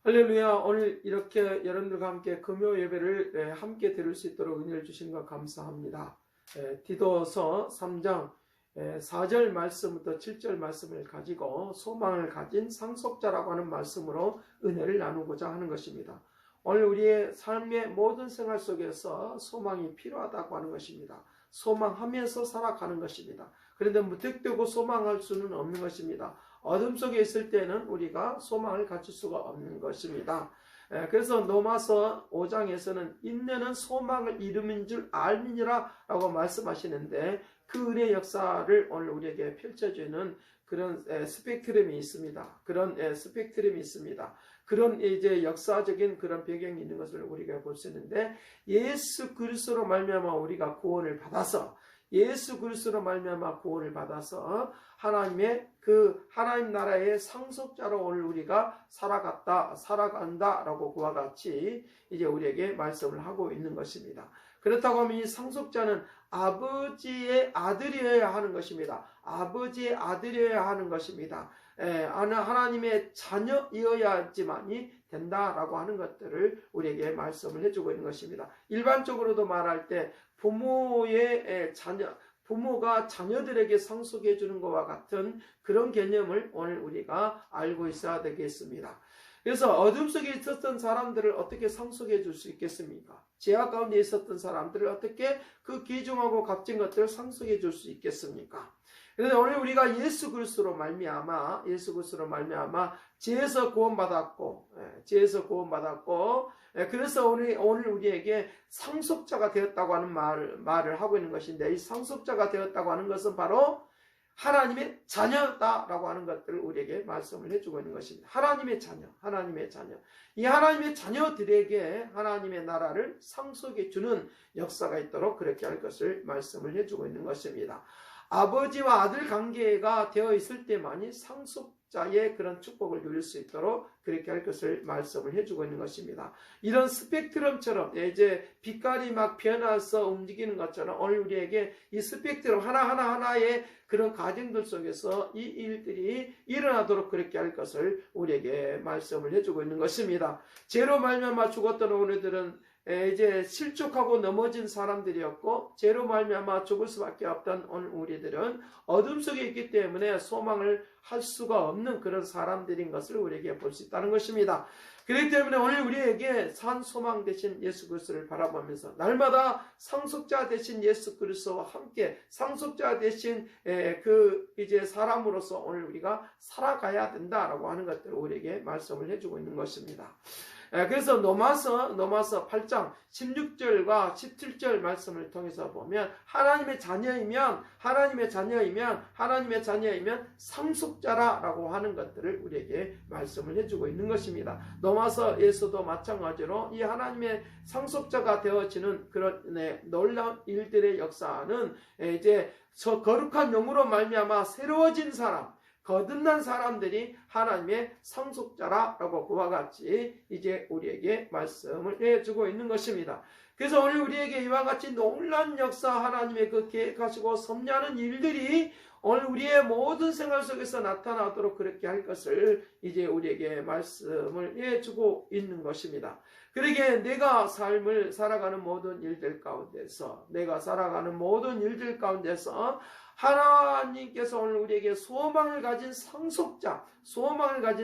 할렐루야. 오늘 이렇게 여러분들과 함께 금요 예배를 함께 드릴 수 있도록 은혜를 주신 것 감사합니다. 디도서 3장 4절 말씀부터 7절 말씀을 가지고 소망을 가진 상속자라고 하는 말씀으로 은혜를 나누고자 하는 것입니다. 오늘 우리의 삶의 모든 생활 속에서 소망이 필요하다고 하는 것입니다. 소망하면서 살아가는 것입니다. 그런데 무턱대고 소망할 수는 없는 것입니다. 어둠 속에 있을 때는 우리가 소망을 갖출 수가 없는 것입니다. 그래서 로마서 5장에서는 인내는 소망을 이루는 줄 알미니라 라고 말씀하시는데, 그 은혜의 역사를 오늘 우리에게 펼쳐주는 그런 스펙트럼이 있습니다. 그런 스펙트럼이 있습니다. 그런 이제 역사적인 그런 배경이 있는 것을 우리가 볼 수 있는데, 예수 그리스도로 말미암아 우리가 구원을 받아서, 예수 그리스도로 말미암아 구원을 받아서 하나님의 그 하나님 나라의 상속자로 오늘 우리가 살아간다라고 그와 같이 이제 우리에게 말씀을 하고 있는 것입니다. 그렇다고 하면 이 상속자는 아버지의 아들이어야 하는 것입니다. 아버지의 아들이어야 하는 것입니다. 하나님의 자녀이어야지만이 된다라고 하는 것들을 우리에게 말씀을 해주고 있는 것입니다. 일반적으로도 말할 때 부모가 자녀들에게 상속해 주는 것과 같은 그런 개념을 오늘 우리가 알고 있어야 되겠습니다. 그래서 어둠 속에 있었던 사람들을 어떻게 상속해 줄 수 있겠습니까? 죄악 가운데 있었던 사람들을 어떻게 그 귀중하고 값진 것들을 상속해 줄 수 있겠습니까? 그런데 오늘 우리가 예수 그리스도로 말미암아 죄에서 구원받았고, 그래서 오늘 우리에게 상속자가 되었다고 하는 말을 하고 있는 것인데, 이 상속자가 되었다고 하는 것은 바로 하나님의 자녀다라고 하는 것들을 우리에게 말씀을 해주고 있는 것입니다. 하나님의 자녀. 이 하나님의 자녀들에게 하나님의 나라를 상속해 주는 역사가 있도록 그렇게 할 것을 말씀을 해주고 있는 것입니다. 아버지와 아들 관계가 되어 있을 때만이 상속자의 그런 축복을 누릴 수 있도록 그렇게 할 것을 말씀을 해주고 있는 것입니다. 이런 스펙트럼처럼 이제 빛깔이 막 변해서 움직이는 것처럼 오늘 우리에게 이 스펙트럼 하나하나의 그런 과정들 속에서 이 일들이 일어나도록 그렇게 할 것을 우리에게 말씀을 해주고 있는 것입니다. 죄로 말미암아 죽었던 우리들은 이제 실족하고 넘어진 사람들이었고, 죄로 말미암아 죽을 수밖에 없던 오늘 우리들은 어둠 속에 있기 때문에 소망을 할 수가 없는 그런 사람들인 것을 우리에게 볼 수 있다는 것입니다. 그렇기 때문에 오늘 우리에게 산 소망 되신 예수 그리스도를 바라보면서 날마다 상속자 되신 예수 그리스도와 함께 상속자 되신 그 이제 사람으로서 오늘 우리가 살아가야 된다라고 하는 것들을 우리에게 말씀을 해주고 있는 것입니다. 그래서 로마서 8장 16절과 17절 말씀을 통해서 보면 하나님의 자녀이면 상속자라고 하는 것들을 우리에게 말씀을 해주고 있는 것입니다. 로마서에서도 마찬가지로 이 하나님의 상속자가 되어지는 그런 놀라운 일들의 역사는 이제 저 거룩한 영으로 말미암아 새로워진 사람, 거듭난 사람들이 하나님의 상속자라고 그와 같이 이제 우리에게 말씀을 해주고 있는 것입니다. 그래서 오늘 우리에게 이와 같이 놀라운 역사, 하나님의 그 계획하시고 섭리하는 일들이 오늘 우리의 모든 생활 속에서 나타나도록 그렇게 할 것을 이제 우리에게 말씀을 해주고 있는 것입니다. 그러기에 내가 삶을 살아가는 모든 일들 가운데서 하나님께서 오늘 우리에게 소망을 가진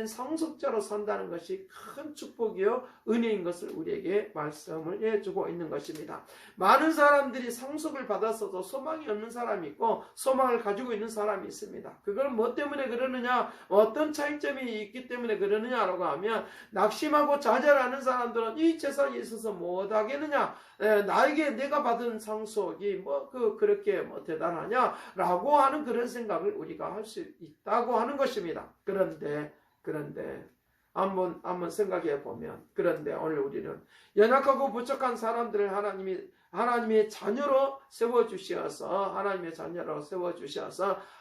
상속자로 산다는 것이 큰 축복이요 은혜인 것을 우리에게 말씀을 해주고 있는 것입니다. 많은 사람들이 상속을 받았어도 소망이 없는 사람이 있고 소망을 가지고 있는 사람이 있습니다. 그걸 뭐 때문에 그러느냐, 어떤 차이점이 있기 때문에 그러느냐라고 하면, 낙심하고 좌절하는 사람들은 이 세상에 있어서 못하겠느냐, 나에게 내가 받은 상속이 그렇게 대단하냐라고 하는 그런 생각을 우리가 할 수 있다고 하는 것입니다. 그런데 한번 생각해 보면, 그런데 오늘 우리는 연약하고 부족한 사람들을 하나님의 자녀로 세워주셔서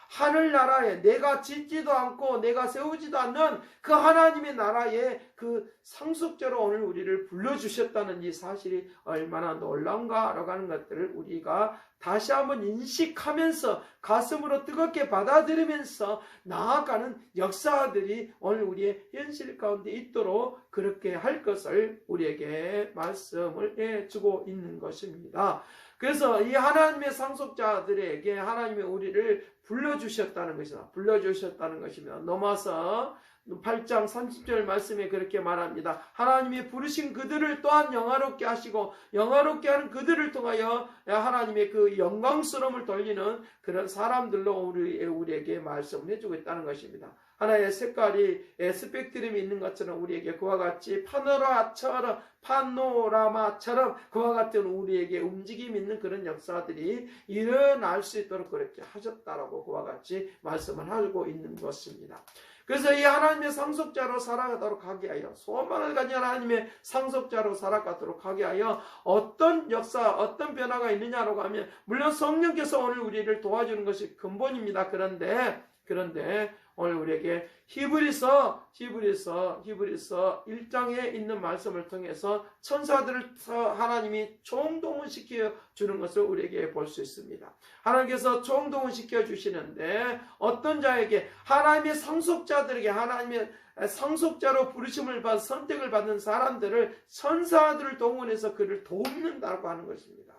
하늘나라에 내가 짓지도 않고 내가 세우지도 않는 그 하나님의 나라에 그 상속자로 오늘 우리를 불러주셨다는 이 사실이 얼마나 놀라운가라고 하는 것들을 우리가 다시 한번 인식하면서 가슴으로 뜨겁게 받아들이면서 나아가는 역사들이 오늘 우리의 현실 가운데 있도록 그렇게 할 것을 우리에게 말씀을 해주고 있는 것입니다. 그래서 이 하나님의 상속자들에게 하나님의 우리를 불러주셨다는 것이다. 불러주셨다는 것입니다. 넘어서 8장 30절 말씀에 그렇게 말합니다. 하나님이 부르신 그들을 또한 영화롭게 하시고 영화롭게 하는 그들을 통하여 하나님의 그 영광스러움을 돌리는 그런 사람들로 우리에게 말씀을 해주고 있다는 것입니다. 하나의 색깔이 스펙트럼이 있는 것처럼 우리에게 그와 같이 파노라마처럼 그와 같은 우리에게 움직임 있는 그런 역사들이 일어날 수 있도록 그렇게 하셨다라고 그와 같이 말씀을 하고 있는 것입니다. 그래서 이 하나님의 상속자로 살아가도록 하게 하여 소망을 가진 하나님의 상속자로 살아가도록 하게 하여 어떤 역사 어떤 변화가 있느냐라고 하면 물론 성령께서 오늘 우리를 도와주는 것이 근본입니다. 그런데 오늘 우리에게 히브리서 1장에 있는 말씀을 통해서 천사들을 하나님이 총동원 시켜 주는 것을 우리에게 볼 수 있습니다. 하나님께서 총동원 시켜 주시는데 어떤 자에게 하나님의 상속자들에게 하나님의 상속자로 부르심을 받은 선택을 받는 사람들을 천사들을 동원해서 그를 돕는다고 하는 것입니다.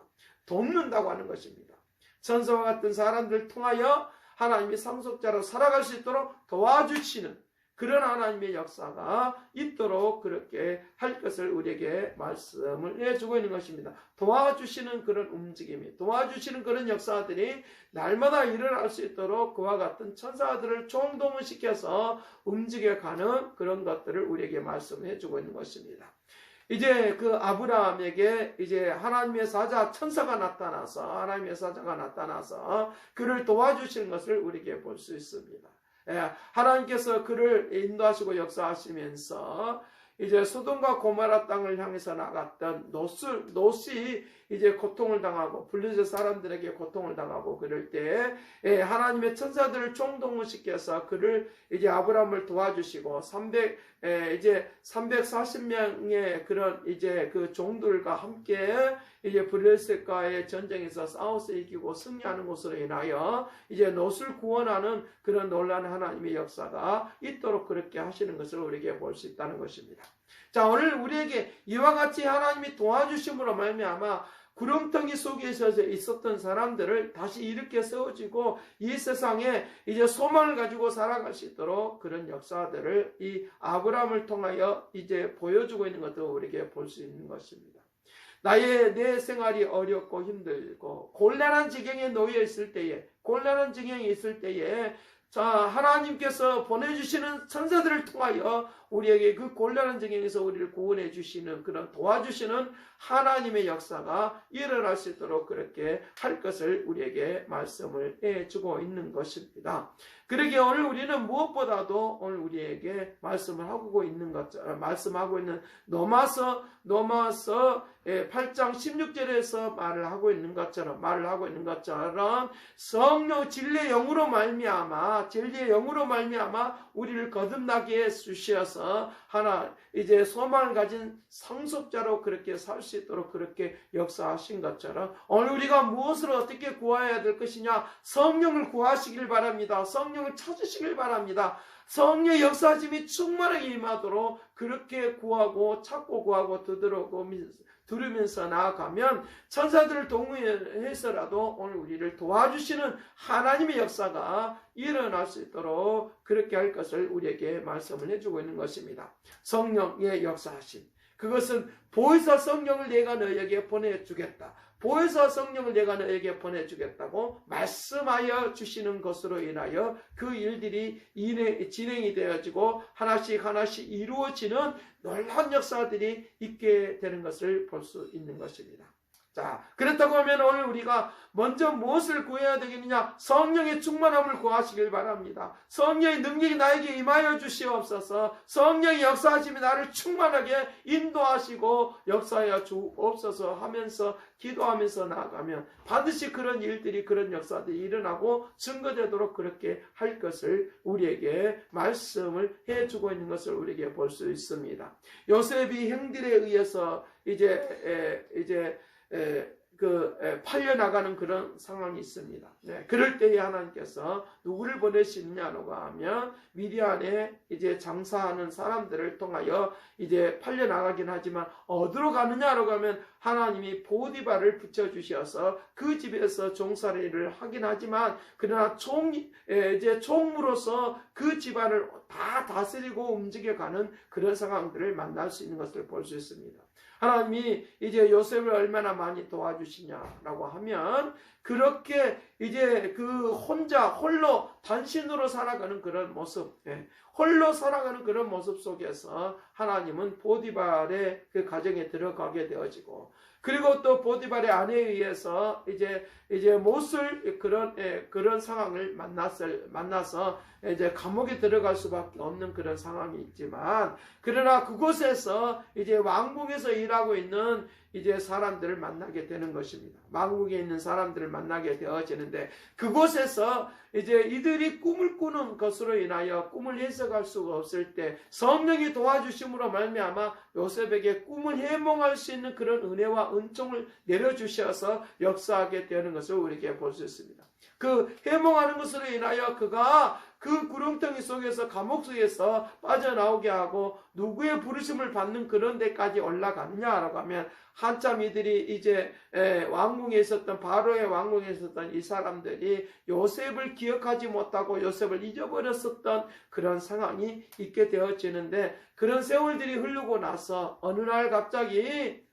돕는다고 하는 것입니다. 천사와 같은 사람들을 통하여 하나님의 상속자로 살아갈 수 있도록 도와주시는 그런 하나님의 역사가 있도록 그렇게 할 것을 우리에게 말씀을 해주고 있는 것입니다. 도와주시는 그런 움직임이 도와주시는 그런 역사들이 날마다 일어날 수 있도록 그와 같은 천사들을 총동원시켜서 움직여가는 그런 것들을 우리에게 말씀해 주고 있는 것입니다. 이제 그 아브라함에게 이제 하나님의 사자 천사가 나타나서 하나님의 사자가 나타나서 그를 도와주시는 것을 우리에게 볼 수 있습니다. 하나님께서 그를 인도하시고 역사하시면서 이제 소돔과 고모라 땅을 향해서 나갔던 롯이 이제 고통을 당하고 블레셋 사람들에게 고통을 당하고 그럴 때 하나님의 천사들을 총동원시켜서 그를 이제 아브라함을 도와주시고 340명의 그런 이제 그 종들과 함께 이제 블레셋과의 전쟁에서 싸워서 이기고 승리하는 것으로 인하여 이제 롯을 구원하는 그런 놀라운 하나님의 역사가 있도록 그렇게 하시는 것을 우리에게 볼 수 있다는 것입니다. 자, 오늘 우리에게 이와 같이 하나님이 도와주심으로 말미암아 구름텅이 속에 있었던 사람들을 다시 일으켜 세워지고 이 세상에 이제 소망을 가지고 살아갈 수 있도록 그런 역사들을 이 아브라함을 통하여 이제 보여주고 있는 것도 우리에게 볼 수 있는 것입니다. 내 생활이 어렵고 힘들고 곤란한 지경에 놓여 있을 때에 자, 하나님께서 보내주시는 천사들을 통하여 우리에게 그 곤란한 지경에서 우리를 구원해 주시는 그런 도와주시는 하나님의 역사가 일어날 수 있도록 그렇게 할 것을 우리에게 말씀을 해주고 있는 것입니다. 그러기에 오늘 우리는 무엇보다도 오늘 우리에게 말씀하고 있는 로마서 8장 16절에서 말을 하고 있는 것처럼 성령 진리의 영으로 말미암아 우리를 거듭나게 해주셔서 이제 소망을 가진 상속자로 그렇게 살 수 있도록 그렇게 역사하신 것처럼 오늘 우리가 무엇을 어떻게 구해야 될 것이냐? 성령을 구하시길 바랍니다. 성령을 찾으시길 바랍니다. 성령의 역사심이 충만하게 임하도록 그렇게 구하고 찾고 구하고 들으면서 나아가면 천사들을 동원해서라도 오늘 우리를 도와주시는 하나님의 역사가 일어날 수 있도록 그렇게 할 것을 우리에게 말씀을 해주고 있는 것입니다. 성령의 역사하심, 그것은 보혜사 성령을 내가 너에게 보내주겠다, 보혜사 성령을 내가 너에게 보내주겠다고 말씀하여 주시는 것으로 인하여 그 일들이 진행이 되어지고 하나씩 이루어지는 놀라운 역사들이 있게 되는 것을 볼 수 있는 것입니다. 자, 그렇다고 하면 오늘 우리가 먼저 무엇을 구해야 되겠느냐? 성령의 충만함을 구하시길 바랍니다. 성령의 능력이 나에게 임하여 주시옵소서. 성령의 역사하심이 나를 충만하게 인도하시고 역사하여 주옵소서 하면서 기도하면서 나아가면 반드시 그런 일들이, 그런 역사들이 일어나고 증거되도록 그렇게 할 것을 우리에게 말씀을 해주고 있는 것을 우리에게 볼 수 있습니다. 요셉이 형들에 의해서 팔려나가는 그런 상황이 있습니다. 네, 그럴 때에 하나님께서 누구를 보내시느냐고 하면 미디안에 이제 장사하는 사람들을 통하여 이제 팔려나가긴 하지만 어디로 가느냐라고 하면 하나님이 보디발을 붙여주셔서 그 집에서 종살이 일을 하긴 하지만 그러나 총무로서 그 집안을 다 다스리고 움직여가는 그런 상황들을 만날 수 있는 것을 볼 수 있습니다. 하나님이 이제 요셉을 얼마나 많이 도와주시냐라고 하면 그렇게 이제 그 홀로 단신으로 살아가는 그런 모습, 홀로 살아가는 그런 모습 속에서 하나님은 보디발의 그 가정에 들어가게 되어지고, 그리고 또 보디발의 아내에 의해서 이제 못을 그런 상황을 만나서 이제 감옥에 들어갈 수밖에 없는 그런 상황이 있지만, 그러나 그곳에서 이제 왕궁에서 일하고 있는 이제 사람들을 만나게 되는 것입니다. 왕국에 있는 사람들을 만나게 되어지는데, 그곳에서 이제 이들이 꿈을 꾸는 것으로 인하여 꿈을 해석할 수가 없을 때 성령이 도와주심으로 말미암아 요셉에게 꿈을 해몽할 수 있는 그런 은혜와 은총을 내려주셔서 역사하게 되는 것을 우리에게 볼 수 있습니다. 그 해몽하는 것으로 인하여 그가 그 구렁텅이 속에서, 감옥 속에서 빠져나오게 하고 누구의 부르심을 받는 그런 데까지 올라가느냐라고 하면, 한참 이들이 이제 왕궁에 있었던, 바로의 왕궁에 있었던 이 사람들이 요셉을 기억하지 못하고 요셉을 잊어버렸었던 그런 상황이 있게 되어지는데, 그런 세월들이 흐르고 나서 어느 날 갑자기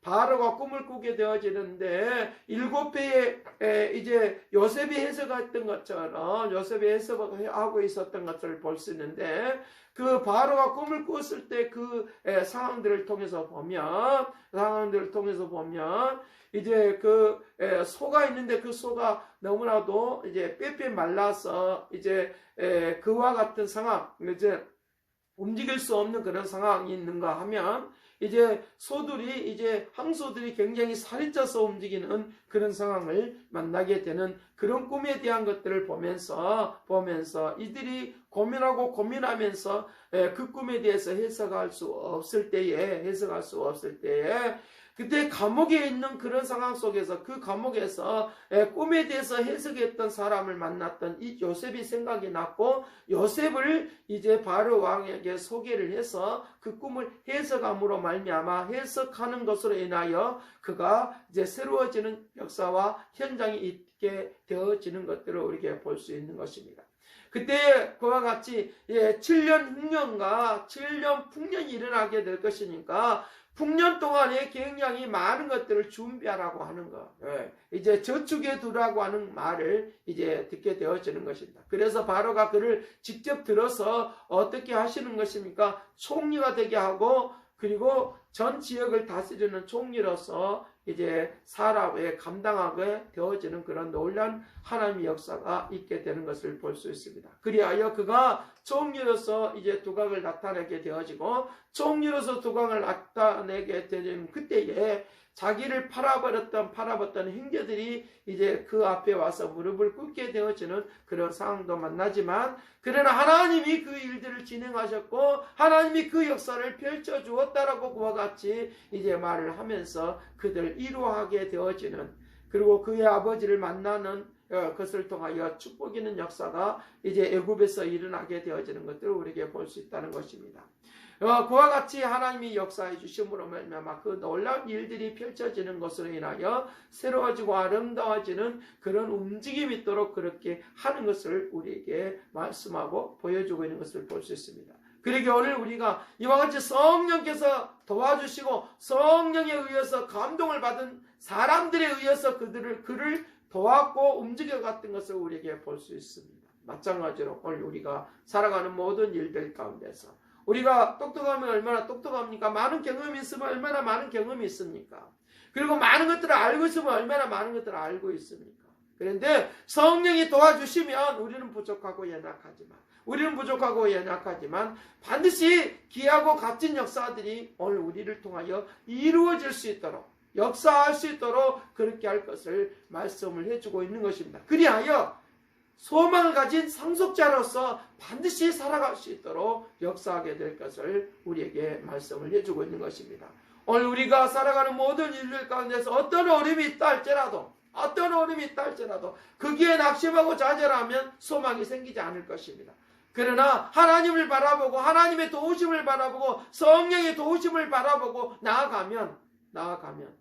바로가 꿈을 꾸게 되어지는데, 7배의 이제 요셉이 해석했던 것처럼 요셉이 해석하고 있었던 것을 볼 수 있는데, 그 바로가 꿈을 꿨을 때 그 상황들을 통해서 보면 이제 그 소가 있는데 그 소가 너무나도 이제 빼빼 말라서 이제 그와 같은 상황, 이제 움직일 수 없는 그런 상황이 있는가 하면, 이제 항소들이 굉장히 살이 쪄서 움직이는 그런 상황을 만나게 되는 그런 꿈에 대한 것들을 보면서 이들이 고민하면서 그 꿈에 대해서 해석할 수 없을 때에 그때 감옥에 있는 그런 상황 속에서, 그 감옥에서 꿈에 대해서 해석했던 사람을 만났던 이 요셉이 생각이 났고, 요셉을 이제 바로 왕에게 소개를 해서 그 꿈을 해석함으로 말미암아 해석하는 것으로 인하여 그가 이제 새로워지는 역사와 현장이 있게 되어지는 것들을 우리에게 볼 수 있는 것입니다. 그때 그와 같이 7년 흉년과 7년 풍년이 일어나게 될 것이니까 풍년 동안에 굉장히 많은 것들을 준비하라고 하는 거, 이제 저축해 두라고 하는 말을 이제 듣게 되어지는 것입니다. 그래서 바로가 그를 직접 들어서 어떻게 하시는 것입니까? 총리가 되게 하고, 그리고 전 지역을 다스리는 총리로서 이제 사람에 감당하게 되어지는 그런 놀라운 하나님의 역사가 있게 되는 것을 볼 수 있습니다. 그리하여 그가 총리로서 이제 두각을 나타내게 되어지고, 총리로서 두각을 나타내게 되는 그때에 자기를 팔아버렸던 형제들이 이제 그 앞에 와서 무릎을 꿇게 되어지는 그런 상황도 만나지만, 그러나 하나님이 그 일들을 진행하셨고 하나님이 그 역사를 펼쳐주었다라고 그와 같이 이제 말을 하면서 그들을 이루하게 되어지는, 그리고 그의 아버지를 만나는 것을 통하여 축복 있는 역사가 이제 애굽에서 일어나게 되어지는 것들을 우리에게 볼 수 있다는 것입니다. 그와 같이 하나님이 역사해 주심으로 말미암아 그 놀라운 일들이 펼쳐지는 것으로 인하여 새로워지고 아름다워지는 그런 움직임이 있도록 그렇게 하는 것을 우리에게 말씀하고 보여주고 있는 것을 볼 수 있습니다. 그러기에 오늘 우리가 이와 같이 성령께서 도와주시고 성령에 의해서 감동을 받은 사람들에 의해서 그를 도왔고 움직여갔던 것을 우리에게 볼 수 있습니다. 마찬가지로 오늘 우리가 살아가는 모든 일들 가운데서 우리가 똑똑하면 얼마나 똑똑합니까? 많은 경험이 있으면 얼마나 많은 경험이 있습니까? 그리고 많은 것들을 알고 있으면 얼마나 많은 것들을 알고 있습니까? 그런데 성령이 도와주시면 우리는 부족하고 연약하지만 반드시 귀하고 값진 역사들이 오늘 우리를 통하여 이루어질 수 있도록, 역사할 수 있도록 그렇게 할 것을 말씀을 해주고 있는 것입니다. 그리하여 소망을 가진 상속자로서 반드시 살아갈 수 있도록 역사하게 될 것을 우리에게 말씀을 해주고 있는 것입니다. 오늘 우리가 살아가는 모든 일들 가운데서 어떤 어려움이 있다 할지라도 거기에 낙심하고 좌절하면 소망이 생기지 않을 것입니다. 그러나 하나님을 바라보고 하나님의 도우심을 바라보고 성령의 도우심을 바라보고 나아가면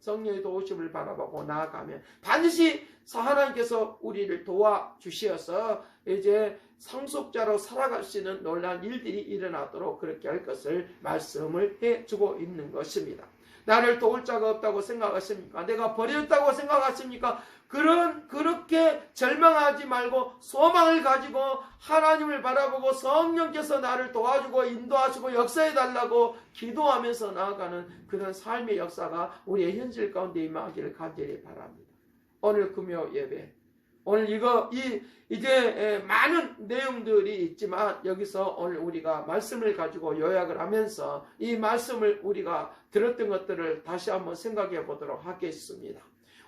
성령의 도우심을 바라보고 나아가면 반드시 하나님께서 우리를 도와주시어서 이제 상속자로 살아갈 수 있는 놀라운 일들이 일어나도록 그렇게 할 것을 말씀을 해주고 있는 것입니다. 나를 도울 자가 없다고 생각하십니까? 내가 버렸다고 생각하십니까? 그렇게 절망하지 말고 소망을 가지고 하나님을 바라보고 성령께서 나를 도와주고 인도하시고 역사해달라고 기도하면서 나아가는 그런 삶의 역사가 우리의 현실 가운데 임하기를 간절히 바랍니다. 오늘 금요 예배, 오늘 이제 많은 내용들이 있지만 여기서 오늘 우리가 말씀을 가지고 요약을 하면서 이 말씀을 우리가 들었던 것들을 다시 한번 생각해 보도록 하겠습니다.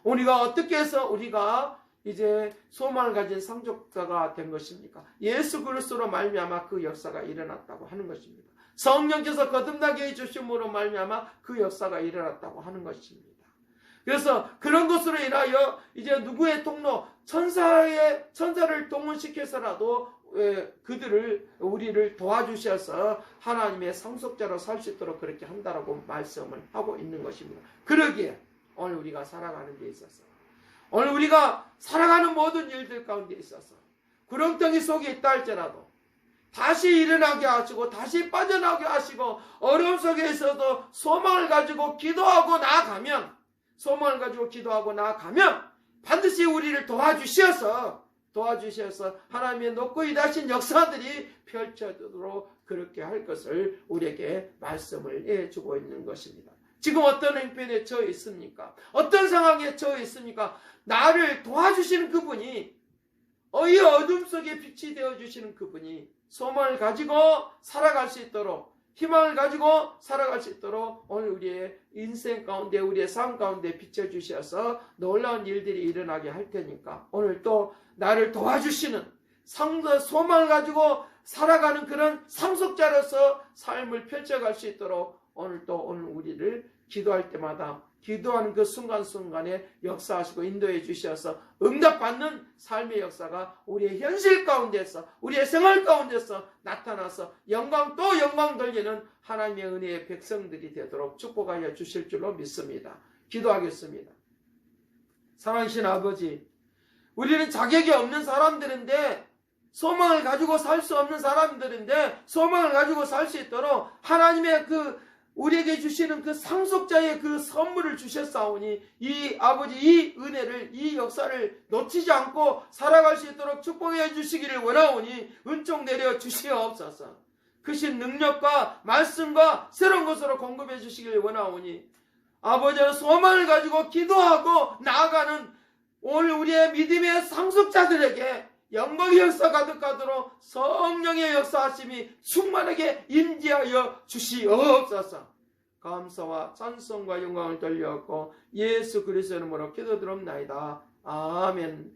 우리가 어떻게 해서 우리가 이제 소망을 가진 상속자가 된 것입니까? 예수 그리스도로 말미암아 그 역사가 일어났다고 하는 것입니다. 성령께서 거듭나게 해주심으로 말미암아 그 역사가 일어났다고 하는 것입니다. 그래서 그런 것으로 인하여 이제 누구의 통로, 천사를 동원시켜서라도 우리를 도와주셔서 하나님의 상속자로 살 수 있도록 그렇게 한다라고 말씀을 하고 있는 것입니다. 그러기에 오늘 우리가 살아가는 데 있어서, 오늘 우리가 살아가는 모든 일들 가운데 있어서 구렁텅이 속에 있다 할지라도 다시 일어나게 하시고 다시 빠져나오게 하시고 어려움 속에 있어도 소망을 가지고 기도하고 나아가면 반드시 우리를 도와주셔서 하나님의 높고 위대하신 역사들이 펼쳐지도록 그렇게 할 것을 우리에게 말씀을 해주고 있는 것입니다. 지금 어떤 형편에 처해 있습니까? 어떤 상황에 처해 있습니까? 나를 도와주시는 그분이, 이 어둠 속에 빛이 되어주시는 그분이 소망을 가지고 살아갈 수 있도록, 희망을 가지고 살아갈 수 있도록 오늘 우리의 인생 가운데, 우리의 삶 가운데 비춰주셔서 놀라운 일들이 일어나게 할 테니까 오늘 또 나를 도와주시는 소망을 가지고 살아가는 그런 상속자로서 삶을 펼쳐갈 수 있도록 오늘 우리를 기도할 때마다 기도하는 그 순간순간에 역사하시고 인도해 주셔서 응답받는 삶의 역사가 우리의 현실 가운데서, 우리의 생활 가운데서 나타나서 영광 또 영광 돌리는 하나님의 은혜의 백성들이 되도록 축복하여 주실 줄로 믿습니다. 기도하겠습니다. 사랑하신 아버지, 우리는 자격이 없는 사람들인데, 소망을 가지고 살 수 없는 사람들인데 소망을 가지고 살 수 있도록 하나님의 우리에게 주시는 그 상속자의 그 선물을 주셨사오니 이 아버지, 이 은혜를, 이 역사를 놓치지 않고 살아갈 수 있도록 축복해 주시기를 원하오니 은총 내려 주시옵소서. 크신 능력과 말씀과 새로운 것으로 공급해 주시기를 원하오니 아버지는 소망을 가지고 기도하고 나아가는 오늘 우리의 믿음의 상속자들에게 영광의 역사 가득하도록 성령의 역사하심이 충만하게 임재하여 주시옵소서. 감사와 찬송과 영광을 돌려왔고 예수 그리스도의 이름으로 기도드립나이다. 아멘.